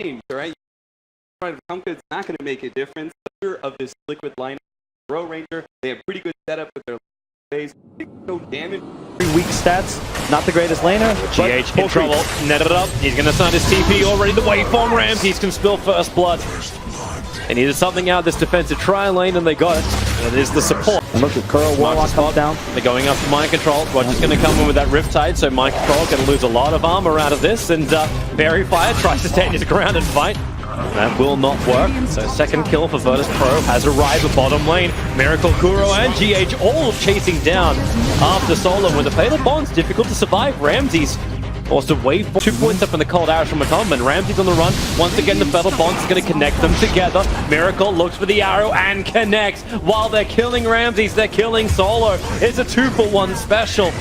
change, right? It's not going to make a difference. Of this liquid line, Pro Ranger, they have pretty good setup with their phase. No damage. Weak stats, not the greatest laner. GH in trouble, netted up. He's going to sign his TP already. The waveform Ramses can spill first blood. They needed something out of this defensive tri lane, and they got it. And it is the support. And look at Kuro, Warlock comes down. They're going up to Mind Control. Roger's going to come in with that Riptide, so Mind Control going to lose a lot of armor out of this. And Fairy Fire tries to stand his ground and fight. That will not work. So second kill for Virtus.Pro has arrived at bottom lane. Miracle, Kuro, and GH all chasing down after Solo. When the Fatal Bond's difficult to survive, Ramses also wave 2 points up in the cold arrows from Matumbaman. Ramses on the run. Once again, the Fatal Bond's going to connect them together. Miracle looks for the arrow and connects. While they're killing Ramses, they're killing Solo. It's a 2-for-1 special.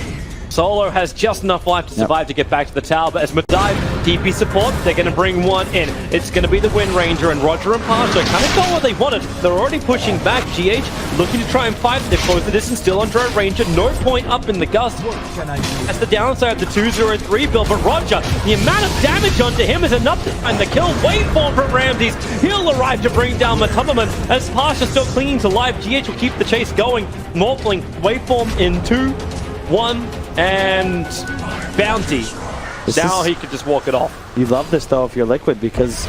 Solo has just enough life to survive to get back to the tower, but as Madive TP support, they're going to bring one in. It's going to be the Wind Ranger, and Roger and Pasha kind of got what they wanted. They're already pushing back. GH looking to try and fight. They've closed the distance, still under a Ranger. No point up in the gust. That's the downside of the 2-0-3 build, but Roger, the amount of damage onto him is enough to find the kill. Waveform from Ramses. He'll arrive to bring down Matumbaman as Pasha still clinging to life. GH will keep the chase going. Morphling, Waveform in 2, 1, and Bounty. Now he could just walk it off. You love this though if you're Liquid, because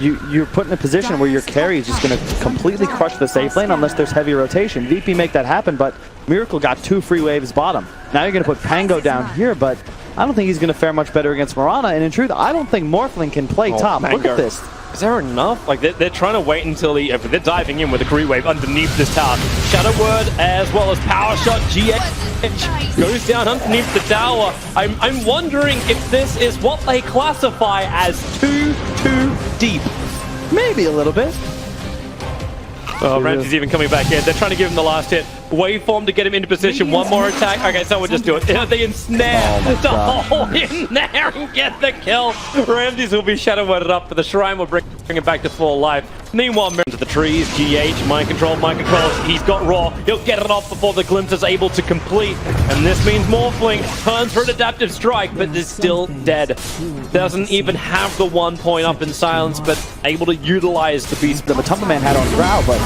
you're put in a position where your carry is just going to completely crush the safe lane unless there's heavy rotation. VP make that happen, but Miracle got 2 free waves bottom. Now you're going to put Pango down here, but I don't think he's going to fare much better against Mirana, and in truth, I don't think Morphling can play top. Mango. Look at this. Is there enough? Like, they're trying to wait until they're diving in with a Kree Wave underneath this tower. Shadow Word as well as Power Shot. GH goes down underneath the tower. I'm wondering if this is what they classify as too deep. Maybe a little bit. Oh, Ramsey's even coming back in. They're trying to give him the last hit. Waveform to get him into position. One more attack. Okay, someone just do it. They ensnare the hole in there and get the kill. Ramses will be shadow worded up, but the Shrine will bring it back to full life. Meanwhile, into the trees. GH, Mind Control. He's got Raw. He'll get it off before the Glimpse is able to complete. And this means Morphling turns for an adaptive strike, but is still dead. Doesn't even have the 1 point up in silence, but able to utilize the beast the Matumbaman had on Drow, but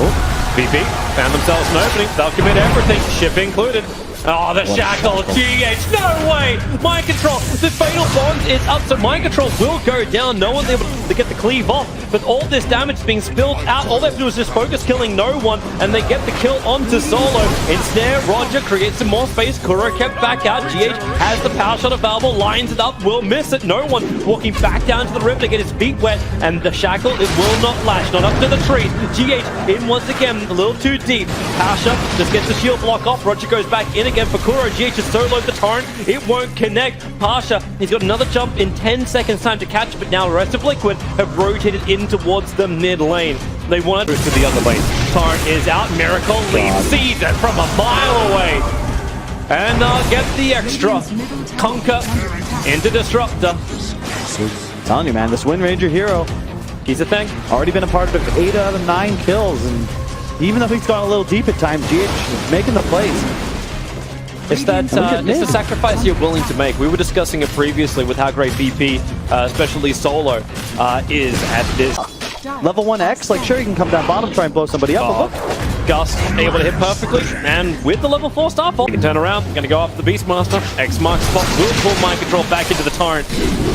VP found themselves an opening. They'll commit everything, ship included. Oh, the shackle, GH, no way! Mind Control, the Fatal Bond is up, so Mind Control will go down. No one's able to get the cleave off, but all this damage being spilled out. All they have to do is just focus killing no one, and they get the kill onto Solo. Ensnare, Roger creates some more space. Kuro kept back out. GH has the power shot available, lines it up, will miss it. No one walking back down to the river to get his feet wet, and the shackle, it will not lash, not up to the trees. GH in once again, a little too deep. Pasha just gets the shield block off. Roger goes back in again for Kuro. GH is soloed the torrent. It won't connect. Pasha, he's got another jump in 10 seconds time to catch, but now the rest of Liquid have rotated in towards the mid lane. They want to the other lane. Torrent is out. Miracle leaves Caesar from a mile away. And get the extra. Conquer into Disruptor. I'm telling you, man, this Wind Ranger hero, he's a thing. Already been a part of 8 out of 9 kills, and even though he's gone a little deep at times, GH is making the plays. It's that it's the sacrifice you're willing to make. We were discussing it previously with how great VP, especially Solo, is at this. Level 1X, like sure you can come down bottom, try and blow somebody up, but look. Gus able to hit perfectly, and with the level 4 star fall, he can turn around, gonna go after the Beastmaster. X marks spot, will pull Mind Control back into the Torrent.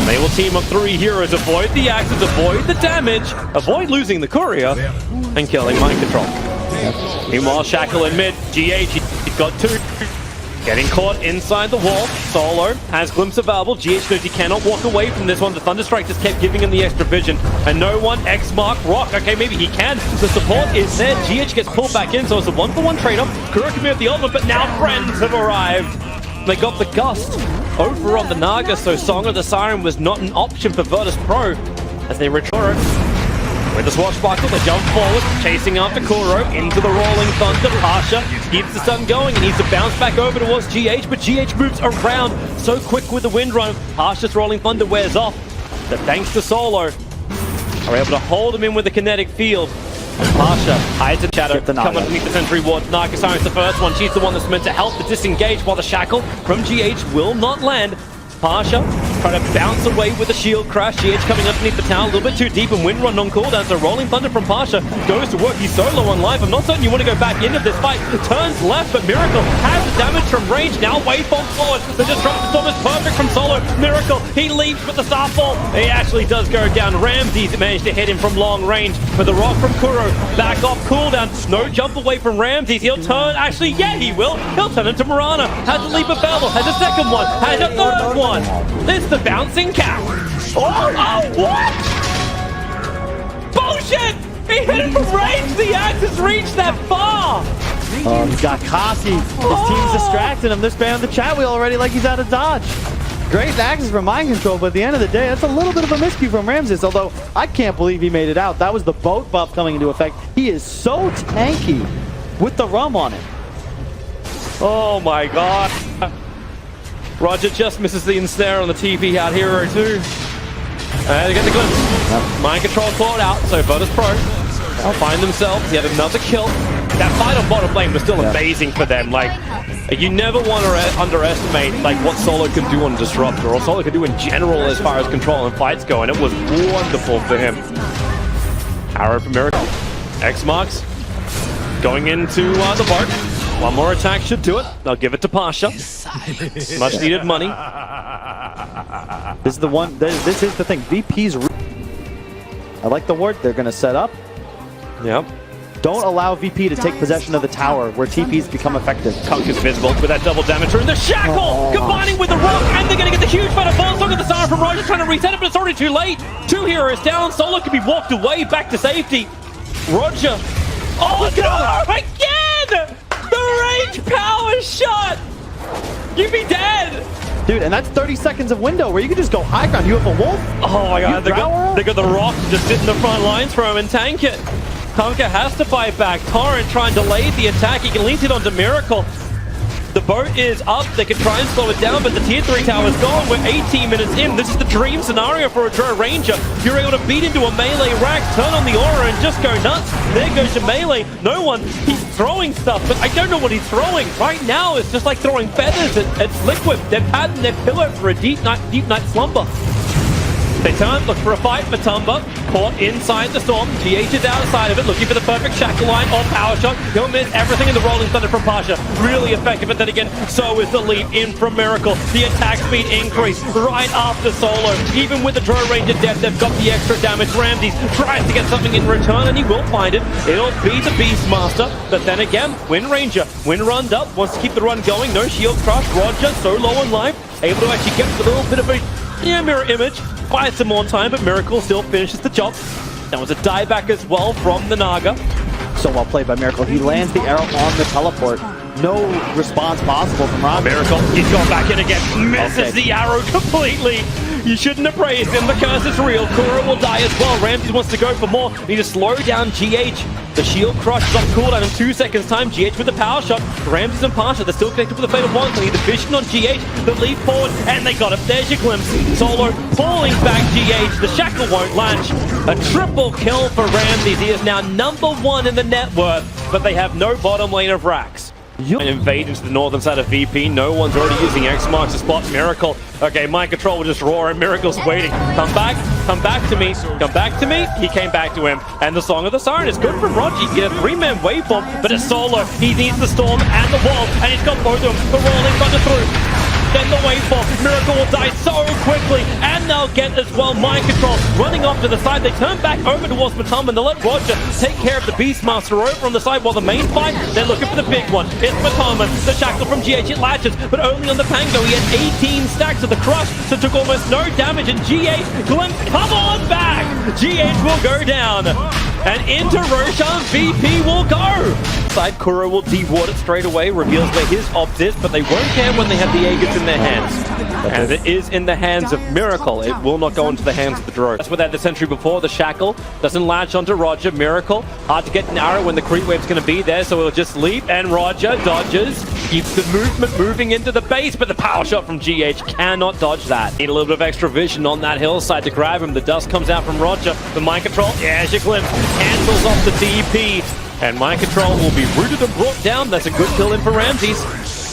They will team up 3 heroes, avoid the axes, avoid the damage, avoid losing the Courier, and killing Mind Control. Meanwhile, Shackle in mid, GH, he's got 2. Getting caught inside the wall. Solo has Glimpse available. GH knows he cannot walk away from this one. The Thunderstrike just kept giving him the extra vision. And no one, X mark, Rock. Okay, maybe he can. The support is there. GH gets pulled back in, so it's a 1-for-1 trade-off. Kuro can be at the ultimate, but now friends have arrived. They got the Gust over on the Naga, so Song of the Siren was not an option for Virtus.Pro as they retreat. With the Swashbuckle, they jump forward, chasing after Kuro into the Rolling Thunder. Pasha keeps the sun going and needs to bounce back over towards GH, but GH moves around so quick with the Wind Run. Pasha's Rolling Thunder wears off, but thanks to Solo, are able to hold him in with the kinetic field. Pasha hides a shadow, come underneath the Sentry Ward. Narcosiren's the first one, she's the one that's meant to help the disengage, while the Shackle from GH will not land. Pasha Try to bounce away with the shield crash. GH coming underneath the tower a little bit too deep, and Wind Run on cooldown. So Rolling Thunder from Pasha goes to work. He's solo on life. I'm not certain you want to go back into this fight. Turns left, but Miracle has the damage from range. Now waveform forward. The disruptive storm is perfect from Solo. Miracle, he leaps with the starfall. He actually does go down. Ramses managed to hit him from long range. But the rock from Kuro back off cooldown. No jump away from Ramses. He'll turn. Actually, yeah, he will. He'll turn into Mirana. Has a leap of Bell. Has a second one. Has a third one. This is the bouncing cat. Oh, what? Bullshit! He hit him from range! The axe has reached that far! Oh, he's got Kasi. His team's distracting him. They're spamming the chat wheel already like he's out of dodge. Great axes for mind control, but at the end of the day, that's a little bit of a miscue from Ramses, although I can't believe he made it out. That was the boat buff coming into effect. He is so tanky with the rum on it. Oh my god. Roger just misses the ensnare on the TP out Hero 2. And they get the glimpse. Yep. Mind control caught out, so Virtus.Pro will find themselves. He had another kill. That fight on bottom lane was still amazing for them. Like, you never want to underestimate like what Solo can do on Disruptor, or Solo can do in general as far as control and fights go, and it was wonderful for him. Arrow for Miracle. X marks. Going into the boat. One more attack should do it. They'll give it to Pasha. Much needed money. This is the one. This is the thing. VP's. I like the word. They're going to set up. Yep. Don't allow VP to take possession of the tower where TPs become effective. Kunk is visible with that double damage and the shackle combining with the rock, and they're going to get the huge fight of balls. Look at the Siren from Roger trying to reset it, but it's already too late. 2 heroes down. Solo can be walked away back to safety. Roger. Oh no! Again! The range power shot! You'd be dead! Dude, and that's 30 seconds of window where you can just go high ground. You have a wolf. Oh my god, they got the rock to just sit in the front lines for him and tank it. Kunka has to fight back. Torrent trying to delay the attack. He can lead it onto Miracle. The boat is up. They can try and slow it down, but the tier 3 tower is gone. We're 18 minutes in. This is the dream scenario for a Drow Ranger. You're able to beat into a melee rack, turn on the aura, and just go nuts. There goes your melee. No one. He's throwing stuff, but I don't know what he's throwing. Right now, it's just like throwing feathers at Liquid. They're padding their pillow for a deep night slumber. They turn, look for a fight. Matumba caught inside the storm. GH is outside of it, looking for the perfect shackle line or power shot. He'll miss everything in the Rolling Thunder from Pasha. Really effective, but then again, so is the leap in from Miracle. The attack speed increase right after Solo. Even with the Drow Ranger depth, they've got the extra damage. Ramses tries to get something in return, and he will find it. It'll be the Beastmaster, but then again, Wind Ranger. Wind runned up, wants to keep the run going. No shield crush. Roger, so low on life. Able to actually get a little bit of a mirror image. Buys some more time, but Miracle still finishes the job. That was a dieback as well from the Naga. So well played by Miracle. He lands the arrow on the teleport. No response possible from Rob. Miracle, he's gone back in again. Misses the arrow completely. You shouldn't have praised him. The curse is real. Kura will die as well. Ramses wants to go for more. Need to slow down GH. The shield crush is on cooldown in 2 seconds time. GH with the power shot. Ramses and Pasha, they're still connected with the Fatal One. They need the vision on GH. The leap forward, and they got it. There's your glimpse. Solo pulling back GH. The shackle won't launch. A triple kill for Ramses. He is now #1 in the net worth, but they have no bottom lane of racks. And invade into the northern side of VP. No one's already using X marks to spot Miracle. Okay, mind control will just roar, and Miracle's waiting. Come back to me, come back to me. He came back to him, and the Song of the Siren is good from Roger. He get a 3-man waveform, but it's Solo. He needs the storm and the wall, and he's got both of them. The Rolling Thunder through. Then the waveform. Miracle will die so quickly, and they'll get as well mind control. Running off to the side, they turn back over towards Matumbaman. They let Roger take care of the Beastmaster over on the side while the main fight, they're looking for the big one. It's Matumbaman. The shackle from GH, it latches, but only on the Pango. He had 18 stacks of the crush, so took almost no damage, and GH glimpse, come on back! GH will go down, and into Roshan, VP will go! Side Kuro will deward it straight away, reveals where his opt is, but they won't care when they have the Aegis in their hands. And it is in the hands of Miracle. It will not go into the hands of the Drow. That's where they had the sentry before. The shackle doesn't latch onto Roger. Miracle, hard to get an arrow when the creep wave's going to be there, so it'll just leap. And Roger dodges, keeps the movement moving into the base, but the power shot from GH cannot dodge that. Need a little bit of extra vision on that hillside to grab him. The dust comes out from Roger. The mind control, yeah, as you glimpse, cancels off the DP. And mind control will be rooted and brought down. That's a good kill in for Ramses.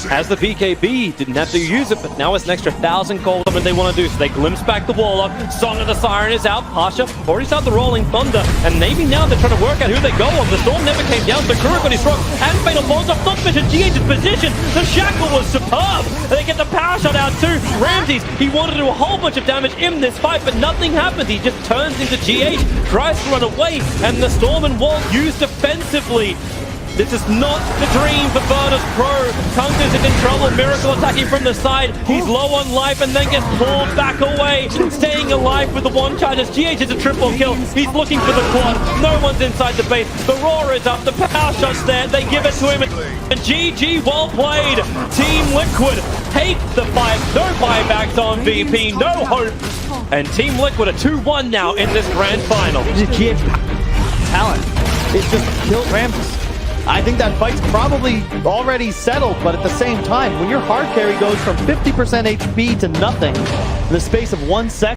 As the BKB didn't have to use it, but now it's an extra 1,000 gold. Something they want to do, so they glimpse back the Warlock. Song of the Siren is out. Pasha already started the Rolling Thunder, and maybe now they're trying to work out who they go on. The Storm never came down, so Kuro got his rock, and Fatal falls off. Not mentioned GH's position. The Shackle was superb. They get the power shot out too. Ramses, he wanted to do a whole bunch of damage in this fight, but nothing happens. He just turns into GH, tries to run away, and the Storm and Wall used defensively. This is not the dream for Virtus.Pro. Kunkers is in trouble. Miracle attacking from the side. He's low on life and then gets pulled back away. Staying alive with the one charge as GH is a triple kill. He's looking for the quad. No one's inside the base. The roar is up. The power shot's there. They give it to him. And GG, well played. Team Liquid take the fight. No buybacks on VP. No hope. And Team Liquid are 2-1 now in this grand final. GH talent. It's just killed Ramses. I think that fight's probably already settled, but at the same time, when your hard carry goes from 50% HP to nothing in the space of 1 second,